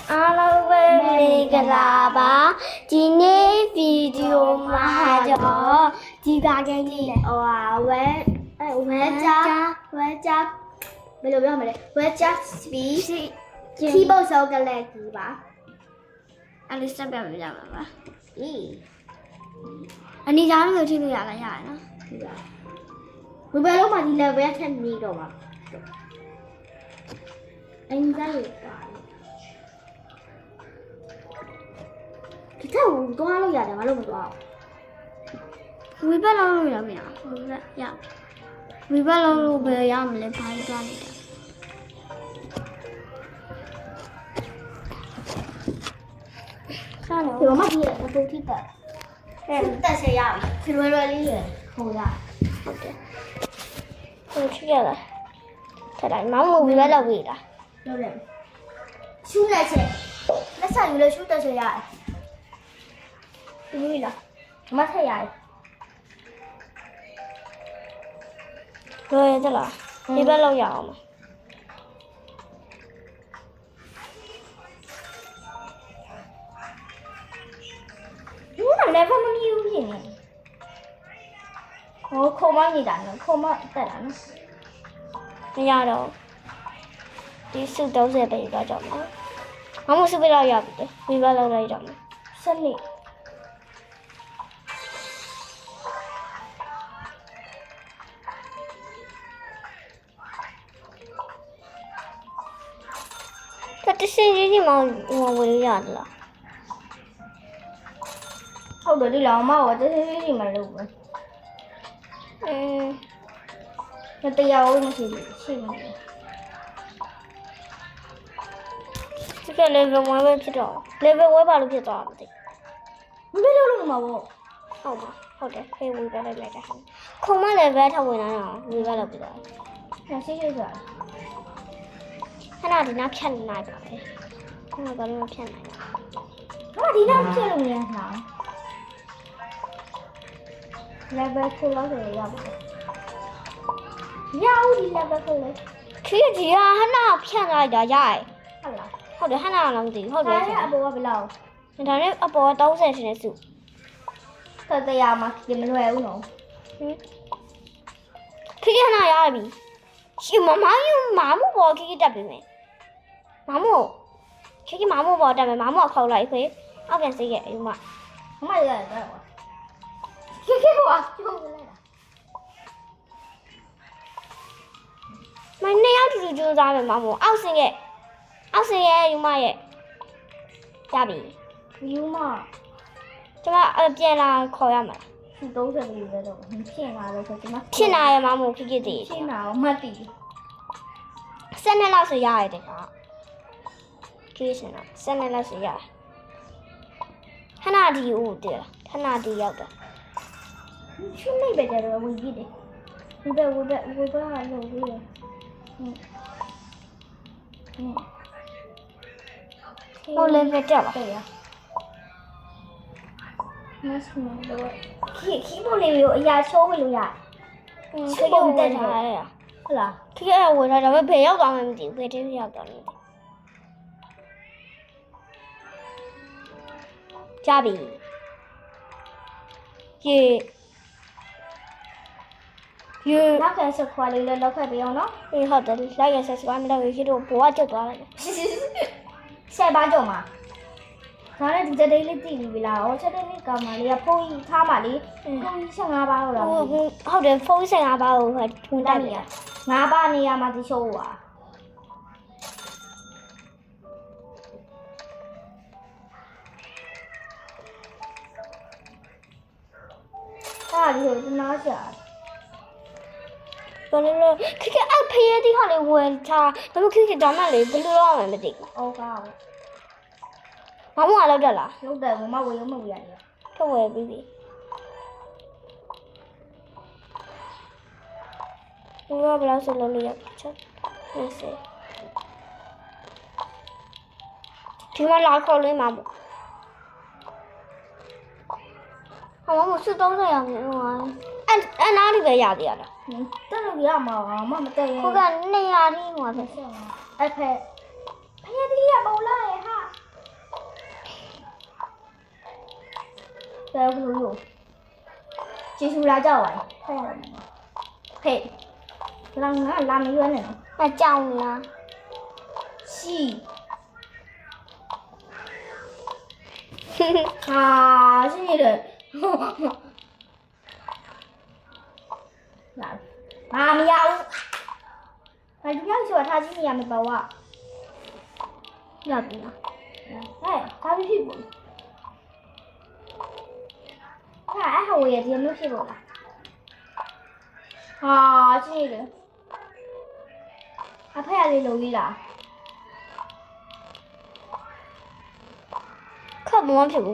အားလုံးပဲမင်္ဂလာပါဒီနေ့ဗီဒီယိုမှာတော့ဒီပါကင်းကြီးဟိုဝဲကြဘယ်လိုပြောမလဲဝဲကြ speech คีย์บอร์ดဆောက်ကလေးကြီးပါအဲ့ဒီစက်ပြပြကြမှာပါအနီသားလို့ထိလို့ရလားရရနော်ဒီပါဘယ်လိုမှဒီ level ထက်နေတော့မှာအင်းသားလို့ဒီတော့သွားလို့ရတယ်မလို့မသွားဘူးဝီဘက်လုံးလို့ရမရဝီဘက်ရဝီဘက်လုံးလို့ပဲရမလဲဘာလို့သွားနေတာဆာလို့ဒီမှာဒီအပူထိတက်တက်ဆက်ရပြီဒီလွယ်လွယ်လေးရဟိုရဟုတ်တယ်ဟိုထိရလားထက်တိုင်းမောင်းလို့ဝီဘက်လောက်ပြီလားလောက်တယ်ရှူးလိုက်ချက်လက်ဆက်ယူလို့ရှူးတက်ဆက်ရတယ်ဒီလားမထက်ရတယ်လွယ်တယ်လားဒီဘက်လောက်ရအောင်မlevel မမြူးဖြစ်နေဟိုခုံမနေတာနော်ခုံမတက်လာနော်မရတော့ဒီစု30ပဲတော့ကြောက်မှာမမစုပဲတော့ရပြီဝီဘလောက်လိုက်တော့မှာစနစ်တစင်းကြီးမောင်ဝယ်ရရတယ်လားဟုတ်တယ်ဒီလောင်မဝတစင်းကြီးမလို့ပဲတရားဝင်မရှိဘူးရှိနေတယ်ဒီက level 1ပဲဖြစ်တော့ level 1ဘာလို့ဖြစ်သွားတာမသိဘူးဘယ်လိုလုပ်လို့မှာပေါ့ဟုတ်တယ်ဖေးဝေးပဲလိုက်တာခုံမ level ထပ်ဝင်လာတော့ဝေးပဲလောက်ပြီးတော့ညရှိရှိဆိုတာခဏဒီနောက်ဖြတ်နိုင်ပါပဲခဏကတော့ဖြတ်နိုင်ဟာဒီနောက်ဖြတ်လို့ရလား level 2လောက်ဆိုရပါရဦးဒီ level 2လေခရီးကြီးကဟနာဖြတ်လိုက်တာရတယ်ဟုတ်လားဟုတ်တယ်ဟနာတော့မသိဘူးဟုတ်တယ်အပေါ်ကဘယ်လောက်ဒါနဲ့အပေါ်က30ရှင်နဲ့စုတရားမှာဒီမလွယ်ဘူးနော်ခရီးဟနာရပြီရှင်မမပေါ်ခရီးတက်ပြီမယ်မမို့ခရီးမမို့ပေါ်တက်မယ်မမို့ခေါက်လိုက်ခွေအောက်ပြန်စိတ်ရဲ့အယူမရတယ်တော့ခရီးပေါ်ဟုတ်လဲမနေ့ရောက်တူကြိုးစားမယ်မမို့အောက်စင်ရဲ့ယူမရဲ့ရပြီယူမကျွန်မပြန်လာခေါ်ရမှာ30ပြီပဲတော့ဖြစ်လာတော့ကျွန်မဖြစ်လာရမမို့ခရီးတည်ဖြစ်လာတော့မှတ်တည်12လောက်ဆိုရတယ်ကခရီးစင်တော့12လောက်ဆိုရခဏဒီဦးတည်းခဏဒီရောက်တာရှုံးလိုက်ပဲကြတော့ဝင်ကြည့်တယ်ဝေဘကလုံးပြီးတယ်ဟိုလည်းတက်ပါရမစမတော့ခီးပေါ်လေးကိုအရာချိုးမလို့ရချိုးပုံတက်ထားရဟုတ်လားခီးအဲ့ဝင်ထားတာပဲဘယ်ရောက်သွားမှမသိဘူးဘယ်တည်းရောက်သွားလဲကြပြီရေနောက်ကျဆက်ခွာလေးလည်းလောက်ခဲ့ပြီးအောင်နော်အေးဟုတ်တယ်လိုက်ရဆက်စကွာမလောက်ရရှိတော့ဘဝကျုပ်သွားတယ်ဆက်ပါကြောမှာဒါနဲ့ဒီတက်လေးလေးတည်ပြီလားဟောချက်တဲ့နေ့ကောင်မလေးကဖုန်းကြီးထားပါလေဖုန်းကြီး15ပါးတော့ဟုတ်တယ်ဖုန်း15ပါးကိုထွန်းတက်ပြီ5ပါးနေရာမှာဒီရှိုးပါအားဒီကိုနားချာဘယ်လိုခက်အဖေးဒီဟာလေးဝင်ချာဒါပေမဲ့ခက်ဒါမှလေဘယ်လိုလုပ်ရမလဲမသိဘူးအော်ကားမမကလောက်တက်လားလောက်တယ်မမဝေရုံးမဝေရတယ်ထုတ်ဝယ်ပြီးပြီဘယ်ဘလောက်ဆိုလို့ရချက်20ဒီမှာလာခေါ်လေးမှာပေါ့မမစု30ရအောင်အဲ့နားလေးပဲရသေးရလားတက်လို့ရမှာမမတက်ရခုက200ထိဟိုပဲဆက်မှာအဲ့ဖက်ဖျက်တီးရပုံလာရဟာ ဘယ်လိုလို့ကျေးဇူးလာကြောက်ပါဖတ်ရတယ်ဟဲ့လောင်ငါလာမရွေးနဲ့ 那叫你啊， ရှိဟာရှိနေတယ်လာမရဘူးဘာလူရောက်ဆိုတာထားချင်းနေရမယ်ပေါ့က 要不呢？ ဟဲ့ဒါဖြစ်ဘူးဟာအဲ့ဟိုရဲ့ဒီမျိုးဖြစ်ပေါ်လာဟာရှိနေတယ်အဖေကလေးလုံကြီးလား 课不往屁股，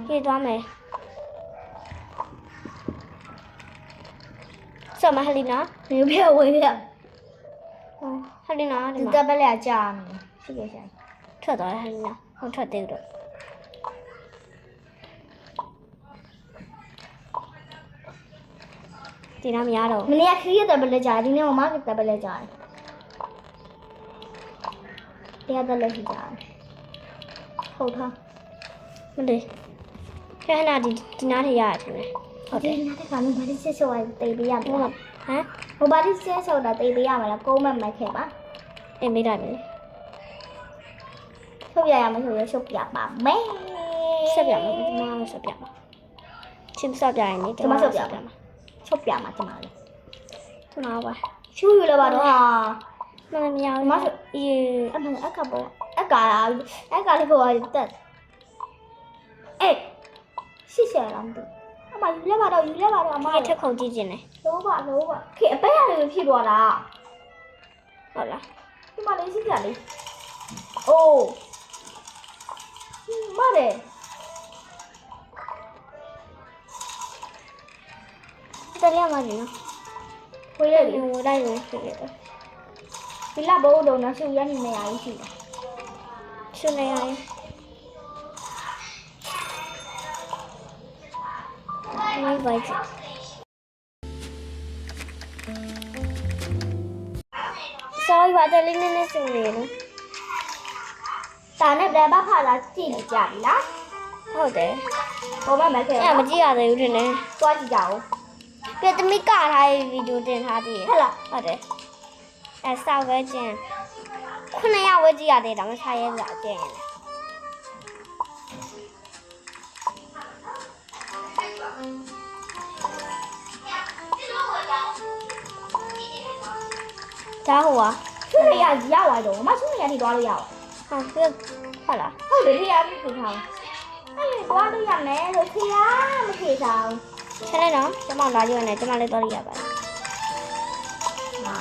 可以抓没？什么海丽娜？ နေပြဝင်ပြ 海丽娜 ဒီ 的 တ 嘛？ ပက်လက်ကြာနေရှိခဲ့ဆိုင် ထွက်သွားတယ်海丽娜，我ထွက်သေးတယ်ဒီနားမရတော့ မနေ့ကခရီးတပက်လက်ကြာဒီနေ့မမကတပက်လက်ကြာတယ်တရားတလက်ရှိကြာဟုတ်သား မလေးခဏဒီနားထရရတယ်ထင်တယ် ဟုတ်တယ်နားတကလည်းဘာလို့ဆက်ဆော်ရတေးပေးရမ ဟုတ် လား ဟမ် ဟိုဘာလို့ဆက်ဆော်တာတေးပေးရမလားကုန်းမဲ့မဲ့ခဲ့ပါ အေးမေးလိုက်မယ် ရှုပ်ပြရမယ်ဆိုရရှုပ်ပြပါမယ် ဆက်ပြမယ်ဒီမှာဆက်ပြမှာချင်းဆက်ပြရင်လေ ဒီမှာရှုပ်ပြမှာရှုပ်ပြမှာဒီမှာလေ ဒီမှာပါ ရှူရလာပါတော့ဟာ မမမြောင်မအေး အမေအကပေါ်အကာလေးပေါ်တက်အေးရှစ်ရှယ်လားမသိအမယူလဲပါတော့အမ ဒီထက်ခုန်ကြည့်ခြင်းလေ လုံးပါခေအပဲရလေးဖြစ်သွားတာ ဟုတ်လား ဒီမှာလေးရှစ်ရှယ်လေးအိုးမရဲ တက်ရမှာနော် ခွေးလေး ဒီဝတိုင်းကိုဖြစ်တယ် ဒီလဘိုးတော့နော်ရှူရနေနေရကြီးရှိတယ် ရှင်နေရတယ်မိုင်းဘိုက်ဆော်ရပါတယ်လေးနည်းစင်နေနော် တာနဲ့ဘယ်ဘာဖာလာကြည့်နေကြပြီလား ဟုတ်တယ် ဘောမမဲ့ခဲ့ အဲ့မကြည့်ရသေးဘူးတင်တယ် သွားကြည့်ကြအောင် ပြသမီးကထားတဲ့ဗီဒီယိုတင်ထားသေးတယ် ဟဲ့လား ဟုတ်တယ်အဲစောက်ပဲကျင်900ဝဲကြည့်ရသေးတာမထားရဲကြကျင်ရတယ်ဒါဟိုက ရှူနေရရသွားတော့မရှူနေရထိသွားလို့ရပါ ဟာဟုတ်လား ဟုတ်တယ်ခေရမဖြစ်ထားအဲ့သွားလို့ရမယ်လို့ခေရမဖြစ်ထား ချက်လိုက်တော့ကျမလာကြည့်ရတယ်ကျမလည်းတော့ရပါတယ် အာ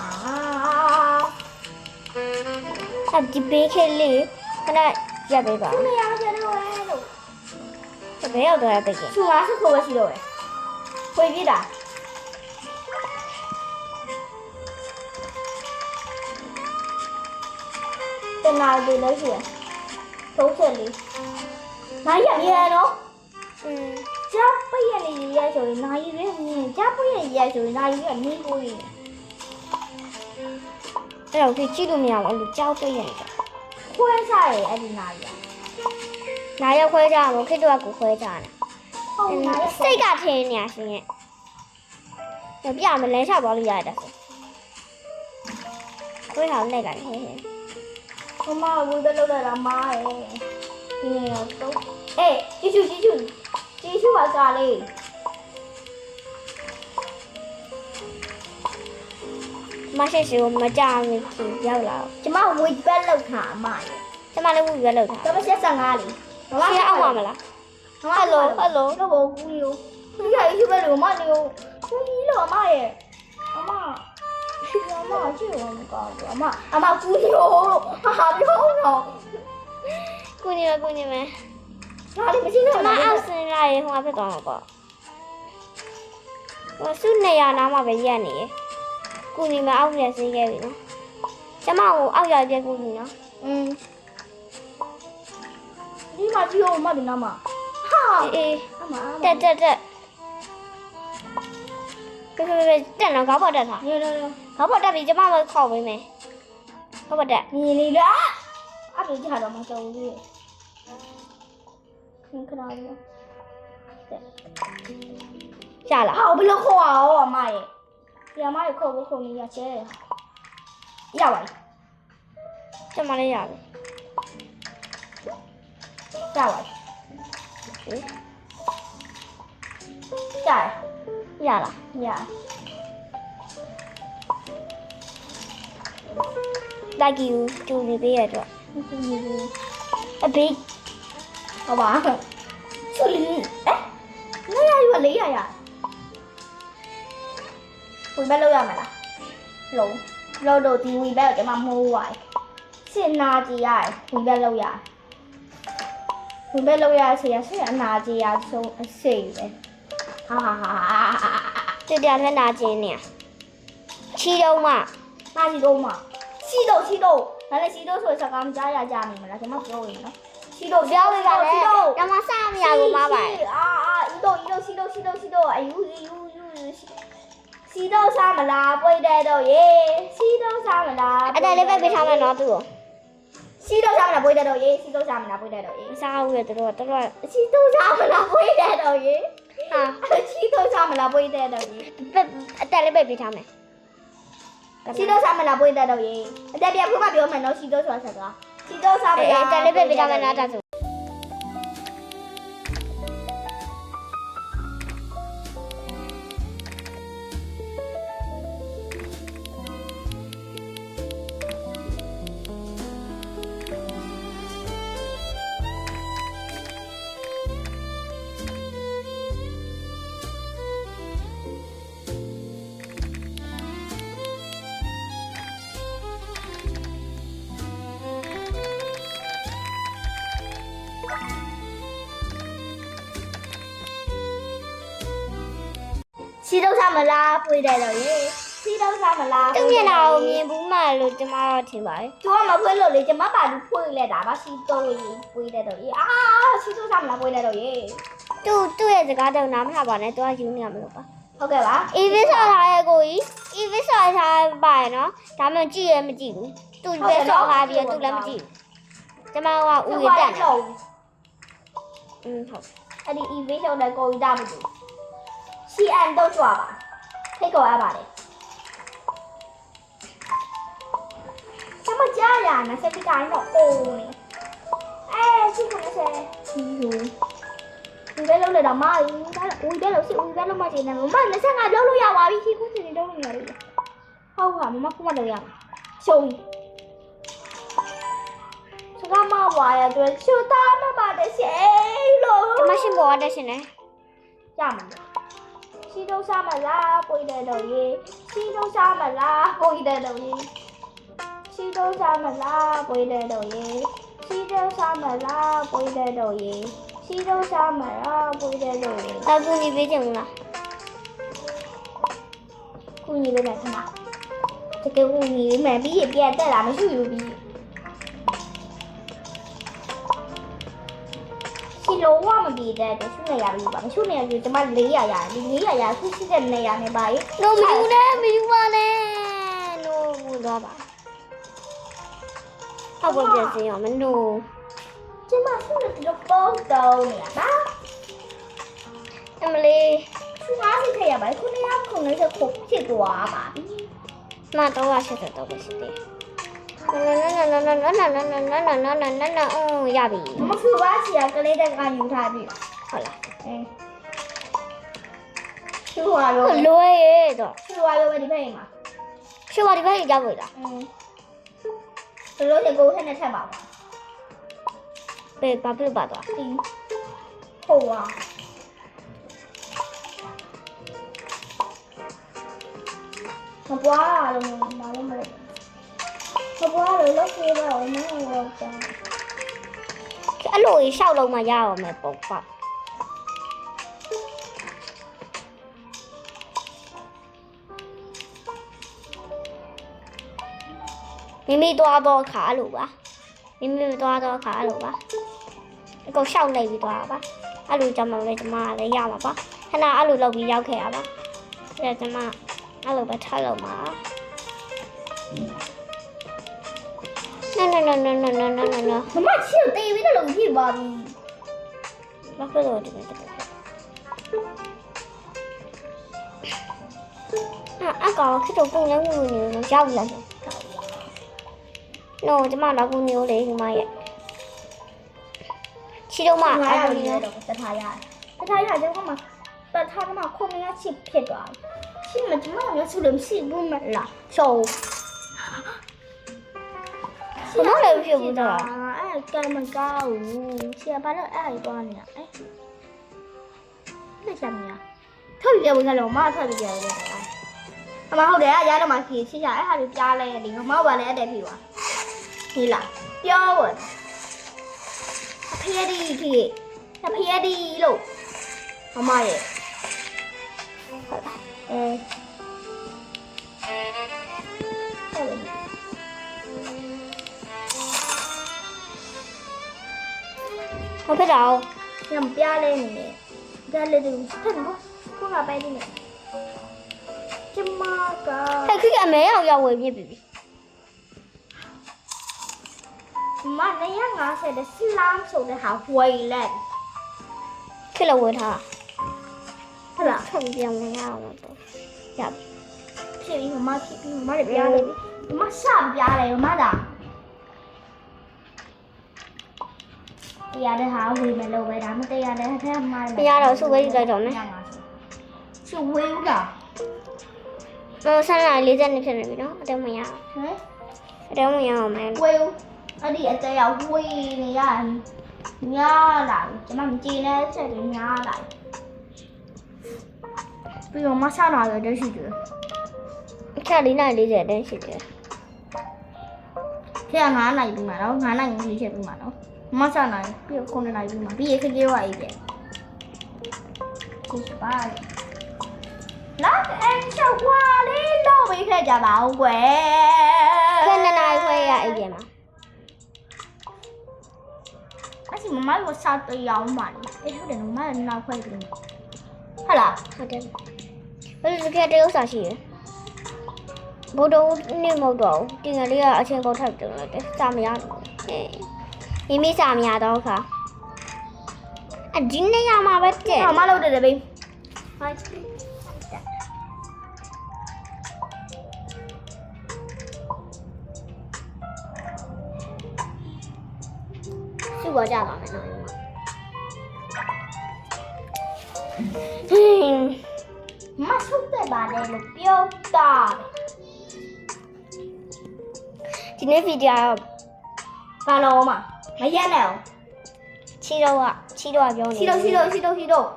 အဲဒီဘေးခဲလေးခဏရပ်ပေးပါ ရှူနေရမဖြစ်တော့လဲလို့ ဘယ်ရောက်တော့ရပိတ်က ရှူပါဆက်ခိုးပဲရှိတော့တယ်ခွေပြတာတနာတွေလည်းရှိတယ်30လေးနိုင်ရမြဲတော့ ကြားပည့်ရနေရဆိုရင်နိုင်ရင်းမြင်ကြားပည့်ရရဆိုရင်နိုင်ရင်းမြင်ကိုရင် အဲ့တော့ဒီကြည့်လို့မရဘူးအဲ့လိုကြောက်ပိတ်ရတယ် ခွဲစားရအဲ့ဒီနိုင်ရ နားရောက်ခွဲကြအောင်ခေတ္တကကိုခွဲကြတယ် ဟုတ်နိုင် စိတ်ကထင်းနေရရှင်ရဲ့ပြမလဲချသွားလို့ရတယ်ဆိုခွဲထားလိုက်လိုက်ဟဲ့ မမဘူးတလို့လာမားရဲ့ဒီနေတော့အေးជីရှုပါစားလေး မရှိရှိကိုမကြမခင်ရောက်လာ ကျမဝေဘက်လောက်ထားအမရဲ့ ကျမလည်းဝူရလောက်တာ ကျမ75လေး ရှင်းအောင်ပါမလား ဟယ်လိုတော့ဘောကူယူဒီကជីဘက်လို့မနေကိုကူကြီးလို့အမရဲ့အမကြည့်ရမကောင်းဘူးအမကူကြီးရောဟာပြောတော့ ကိုနေမယ် ဒါလေးမရှိ ကျ တော့ မအောက်ဆင်းလာရေဟိုကဖြစ်သွားမှာပေါ့ဟိုစုနေရနားမှာပဲရက်နေရကိုနေမအောက်ရဆေးခဲ့ပြီနော်ကျမကိုအောက်ရပြက်ကိုနေနော် ဒီမှာကြည့်အောင်မဒီနားမှာဟာ အေး အမ တက်ကဲတက်တော့ကောက်ပေါ်တက်တာ ရေရေ ကောက်ပေါ်တက်ပြီကျမမခေါက်ပေးမယ်ကောက်ပေါ်တက် ညီလေးလားအဲ့ဒါကြည့်တော့မတော်ဘူး ခဏလေးရလား ဟာဘယ်လိုခေါ်အောင်အမရဲ့ဒီအမရဲ့ခေါ်ဖို့ခုံနေရချဲရပါပြီ ကျမလည်းရပြီ ရပါပြီရ ရလား ရ Thank you ကျူနေပေးရတော့ ဒီဒီ အဘေး ဟုတ်ပါဆူလီနေရယူလေးရဝင်ဘက်လောက်ရမလားလုံးတော့ဒီဝင်ဘက်ကျွန်မမိုးဝိုင်းစင်နာကြီးရဝင်ဘက်လောက်ရဝင်ဘက်လောက်ရဆီရဆီအနာကြီးရဆုံးအစိမ့်ပဲဟာ တတရားနဲ့နာကျင်းနေချီတော့မှ နာကြီးတော့မစီတော့ဒါလည်းစီတော့ဆိုစကားမကြားရကြမိမလားကျွန်မပြောရင်နော်စီတော့ ပြောပြပါလေတမစမရဘူးမပါ ဤတော့စီတော့အယူစီတော့စားမလားပွေတဲ့တော့ရေစီတော့စားမလား အတယ်လေးပဲပေးထားမယ်နော်သူ့ကို စီတော့စားမလားပွေတဲ့တော့ရေစီတော့စားမလားပွေတဲ့တော့ရေ မစားဘူးလေသူတို့တော် စီတော့စားမလားပွေတဲ့တော့ရေ ဟာ စီတော့စားမလားပွေတဲ့တော့ရေ အတယ်လေးပဲပေးထားမယ် စီတော့စားမလားပွေတဲ့တော့ရေအတက်ပြဖုန်းကပြောမယ်နော်စီတော့ဆိုတာဆက်သွားစီတော့စားမလား အတယ်လေးပဲပေးထားမယ်နော်ဒါဆို စီတော့စားမလားပွေတဲ့တော့ရေစီတော့စားမလား သူမျက်နှာကိုမြင်ဘူးမှလို့ကျမတော့ထင်ပါတယ် ကျမမဖွေးလို့လေကျမပါလူဖွေးလက်တာပါစီတော့ရေပွေတဲ့တော့ရေစီတော့စားမလားပွေတဲ့တော့ရေ သူ့ရဲ့စကားတော့နားမထောင်ပါနဲ့သူကယူနေရမလို့ပါ ဟုတ်ကဲ့ပါ EV ဆော်ထားရဲ့ကိုကြီး EV ဆော်ထားပါရနော်ဒါမှကြည့်ရမကြည့်ဘူးသူပဲဆော်ထားပြီးသူလည်းမကြည့်ဘူးကျမကဥရတက်နေဟုတ် အဲ့ဒီ EV ရှုံးတဲ့ကိုကြီးတာမလို့ CN တော့ကြွားပါဖိတ်ခေါ်ရပါတယ်ကျမကြားရနာစက်တိုင်းတော့အိုးနေရှိခနဲ့ဆယ်ဒီလိုဒီပဲလုံးလေတော့မဦးဒါဦးပဲလို့ရှိဦးပဲလို့မချင်တယ်မမ25လုံးလို့ရပါပြီရှိခုစီနေတော့နေရတယ်ဟုတ်ပါမမခုမလို့ရပါရှုံးစကားမဝါရတော့ချူတာမပါတယ်ရှေးလို့ ကျမရှင်ပေါ်တက်ရှင်နေ ရမှာစီတော့စားမလားပွေတဲ့တော့ရေစီတော့စားမလားပွေတဲ့တော့ရေစီတော့စားမလားပွေတဲ့တော့ရေစီတော့စားမလားပွေတဲ့တော့ရေစီတော့စားမလားပွေတဲ့တော့ရေ တော့ကူညီပေးချင်ဘူးလား ကုညီပေးမယ်ခဏတကယ်ကုညီပေးမယ်ပြီးရင်ပြန်တက်လာမရှိဘူးပြီးစီလုံးဝမပြေတဲ့အတွက်ရှုနေရပြီပါမရှုနေရပြီကျမ400ရတယ်ဒီ400ရခုရှိတဲ့နေရာနဲ့ပါရေ နိုမယူနဲ့မယူပါနဲ့နိုဘူးတော့ပါဟုတ်ပါပြန်စင်အောင်မနို ကျမရှုနေတော့ပုံတော့နေရပါ အမလေး သူငါးစီထည့်ရပါခုနကခုနကခုဖြစ်သွားပါပြီ မတော့ရဆက်တော့ပဲရှိသေးနော်ရပြီ မဖူပါစီကကလေးတက်ကယူထားပြီ ဟုတ်လား သူ့ဟာရော လွယ်ရဲ့တော့ သူ့ဟာရောပဲဒီဘက်မှာ ရှေ့ပါဒီဘက်ရောက်ပြီလား ဘယ်လိုလဲကိုထက်နဲ့ထက်ပါပါ ပဲဘာဖြစ်ပါတော့ ဒီဟုတ်ပါမပွားလို့မလို့မလို့မပွားလို့လောက်သေးပါဦးမဟုတ်တော့ကြာ အဲ့လိုရှောက်လုံးမှရအောင်မယ်ပုံပေါ့မိမိသွားတော့ခါလို့ပါမိမိသွားတော့ခါလို့ပါအကုန်ရှောက်နေပြီးသွားပါအဲ့လိုကြမှာလေကျမလည်းရမှာပါခဏအဲ့လိုလုပ်ပြီးရောက်ခဲ့ရပါအဲ့ကျမအဲ့လိုပဲထားလို့မှာနော် မမချစ်သေးပြီလို့ဖြစ်ပါပြီ ဘာဖြစ်လို့ဒီလိုတက်အကောင်ခစ်တော့ပုံလည်းဝင်နေလို့ရောက်လာတယ်နော်ကျမတော့ကိုမျိုးလေးဒီမရဲ့ချီတော့မှ ငါ အဲ့ ရ လို ပြီ မျိုး တော့တထားရတယ်တထားရကျတော့မှတထားကမှခုံငါချစ်ဖြစ်သွားချစ်မကျမလည်းဆိုလို့မရှိဘူးမလားရှော ဘမလည်းဖြစ်ဘူးတော့ အဲ့ကံမကောင်းဘူးဆရာဘာလို့အဲ့သွားနေလဲလက်ချမ်းမထုတ်ပြဝင်ကတော့မထုတ်ပြရတယ်အမဟုတ်တယ်အရာတော့မှခေချစ်ချအဲ့ဟာကိုပြားလိုက်ရတယ်ငမောက်ပါလေအဲ့တဲ့ဖြစ်သွားဟေးလားပြောဝင်အဖေဒီခေအဖေဒီလို့မမရဲ့ဟုတ်လားမဖြစ်တော့ ညမပြလဲနေတယ်ဒါလည်းတူထက်နော်ခုနကပဲဒီနေ့ကျမက အဲ့ခိအမဲရောက်ဝယ်ပြစ်ပြီ မ950တဲ့စလမ်ဆိုတဲ့ဟာဝယ်လက် ခိလည်းဝယ်ထား ဟုတ်လား ထုံပြန်မရအောင်တော့ရ ဖြစ်ပြီးမဖြစ်ပြီးမလည်းပြလဲပြီမစပြလဲမတာတရားတဲ့ဟာဝယ်မယ်လို့ပဲဒါမတရားတဲ့ဟာထဲမှာ မရတော့စုဝေးကြတော့မယ် စုဝေးလား ဆန်းလာ40နှစ်ဖြစ်နေပြီနော်အတော့မရ ဟမ် အတော့မရအောင်မယ် ဝေးအဲ့ဒီအတဲရောက်ဝေးနေရညာလာကျွန်မကြည်နေချက်တွေညာလာပြီးတော့မဆလာရတဲ့ရှိတယ် အခက်440တန်းရှိတယ် ခေ9နိုင်ပြီးမှာနော်9နိုင်ကြီးချက်ပြီးမှာနော်မဆနိုင်ပြီးတော့9နိုင်ပြီးမှာပြီးရခက်ခဲဝါရေးတယ်ကိုစပါလက်အန်ချောဝါလေးတော့ပြီးခဲ့ကြပါဦးကွယ် ခက်2နာရီခွဲရအိပ်ပြန်မှာ အဲ့ဒီမမကစားတရားမှန်တယ်ဟုတ်တယ်မမနောက်ခွဲပြီးဟုတ်လား ဟုတ်တယ်ဘယ်လိုခက်တရုပ်စာရှိရဘိုးတော်နေမဟုတ်တော့တင်ငယ်လေးကအချင်းကောက်ထပ်တယ်လေစာမရတော့မိမိစာမရတော့ခါအဒီနေရာမှာပဲတဲ့ မမလုပ်တယ်ဘေးဟာ စုပေါ်ကြပါမယ်နော်ဟင်း မဆုတ်တယ်ပါလေလို့ပြောတာ ဒီနေ့ဗီဒီယို ဘာလို့မရက်နဲ့အောင် ချီတော့ပြောနေ ရှိတော့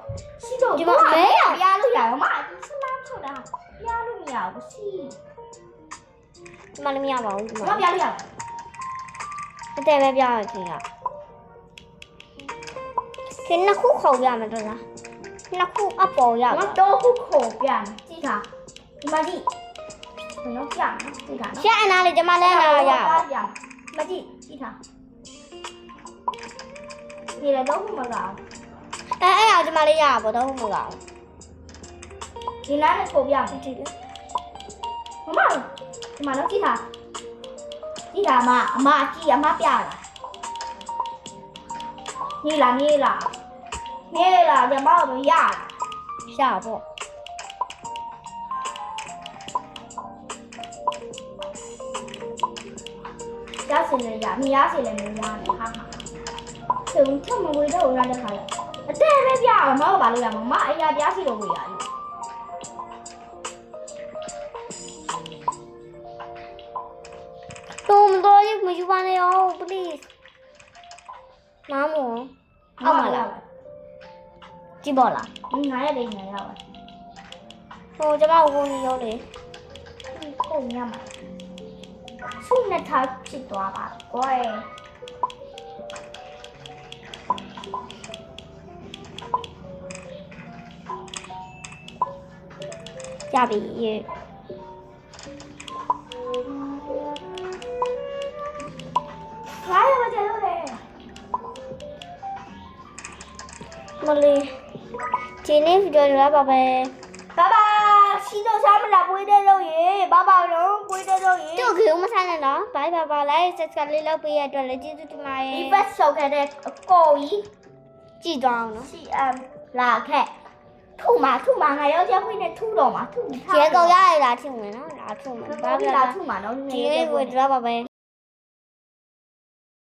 ဒီမမဲရပြားလို့ရအောင်မစလမ်းဆိုတာပြားလို့မရဘူးစီ ဒီမှာလည်းမရပါဘူးဒီ မ မှာ ပြားလို့ရ အတဲပဲပြရခင်ကခင်နှစ်ခုခေါ်ပြမယ်တော့လားနှစ်ခုအပေါ်ရ မ ပါ တော့ခုခေါ်ပြမယ်ကြည့်တာဒီမှာကြည့်ဘယ်လိုပြမလဲကြည့်တာနော် ရှာအနာလေးကျမလည်းနာရပါ ပြမကြည့်ကြည့်တာဒီလည်းတော့မကောင်း အဲ့ဒါကျမလေးရပါတော့ဟုတ်မလား ဒီနားနဲ့ခေါ်ပြမယ် ကြည့်တယ် မမဒီမှာတော့ကြည့်တာကြည့်တာအမကြည့်အမပြလာနေလားကျမတို့ရလား ရှာပေါ့ ရစင်လည်းရမရစင်လည်းမရတယ်ဟာသူထမဝေတော့ရတဲ့ခါလဲအတဲပဲပြအောင်မဟုတ်ပါလို့ရမှာမအရာပြားစီတော့ဝေရတယ် တော်မတော်ကြီးမယူပါနဲ့ရော please မမောအောက်မှာလားကြည့်ပေါ်လား ငါရတဲ့ငါရပါ ဟိုကျမကိုနေရောလေ ခုံရမှာဆုနဲ့ထားဖြစ်သွားပါကွယ် ရပြီရေ ငါရမကြလို့လေ မလေးဒီနေ့ဗီဒီယိုရပါပဲ 爸爸，洗澡上面来不会带肉鱼，爸爸人不会带肉鱼。 တို့ခေမဆိုင်နဲ့နော်ဘိုင်ဘာပါလိုက်ဆက်စကလေးလောက်ပေးရအတွက်လည်းကျေးဇူးတင်ပါရဲ့ 你把手开的高一， ကြည့်သွားအောင်နော် CM လာခက်ထုမှာငါယောက်ျားခွေးနဲ့ထုတော့မှာထု ရဲကောင်ရရလာထုမယ်နော်လာထုမယ် ဘာဖြစ်လာထုမှာနော် ဒီလေးကိုတော့ပါပဲ